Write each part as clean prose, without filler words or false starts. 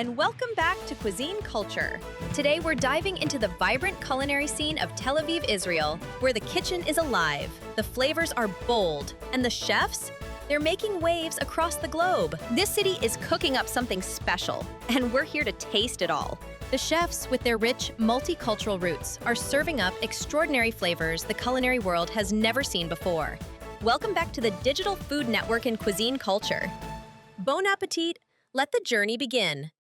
and welcome back to Cuisine Culture. Today we're diving into the vibrant culinary scene of Tel Aviv, Israel, where the kitchen is alive, the flavors are bold, and the chefs, they're making waves across the globe. This city is cooking up something special, and we're here to taste it all. The chefs, with their rich, multicultural roots, are serving up extraordinary flavors the culinary world has never seen before. Welcome back to the Digital Food Network in Cuisine Culture. Bon appetit! Let the journey begin.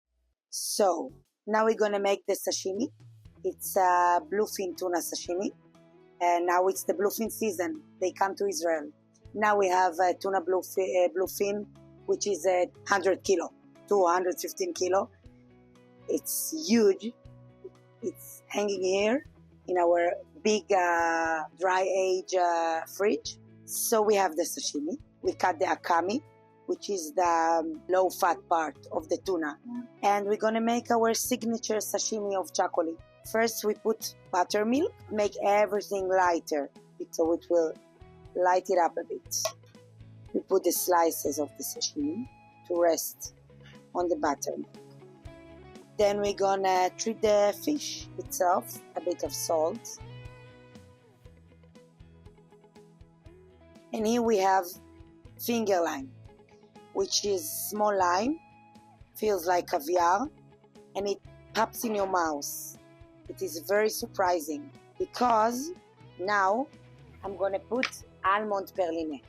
So, now we're going to make the sashimi. It's a bluefin tuna sashimi. And now it's the bluefin season. They come to Israel. Now we have tuna bluefin, which is 100 kilo to 115 kilo. It's huge. It's hanging here in our big dry age fridge. So we have the sashimi. We cut the akami, which is the low-fat part of the tuna. And we're going to make our signature sashimi of chocolate. First, we put buttermilk, make everything lighter, so it will light it up a bit. We put the slices of the sashimi to rest on the buttermilk. Then we're going to treat the fish itself, a bit of salt. And here we have finger lime, which is small lime, feels like caviar, and it pops in your mouth. It is very surprising because now I'm going to put almond perline.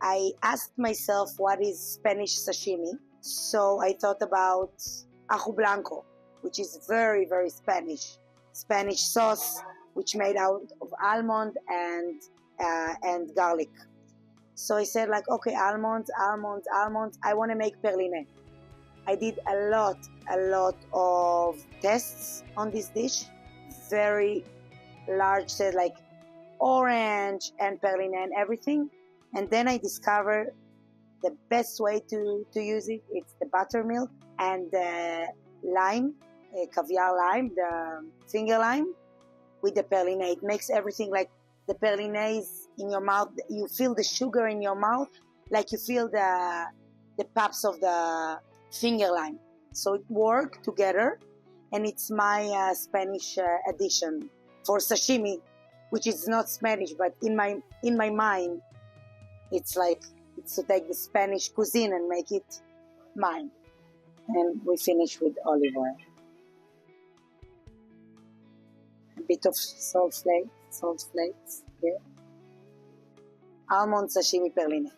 I asked myself what is Spanish sashimi, so I thought about ajo blanco, which is very, very Spanish. Spanish sauce, which made out of almond and garlic. So I said okay, almonds. I want to make perline. I did a lot of tests on this dish. Very large set, like orange and perline and everything. And then I discovered the best way to use it. It's the buttermilk and the lime, caviar lime, the finger lime with the perline. It makes everything like the perline is in your mouth. You feel the sugar in your mouth, like you feel the pops of the finger lime. So it work together, and it's my Spanish addition for sashimi, which is not Spanish, but in my mind, it's to take the Spanish cuisine and make it mine. And we finish with olive oil, a bit of salt flakes here. Almond sashimi perline.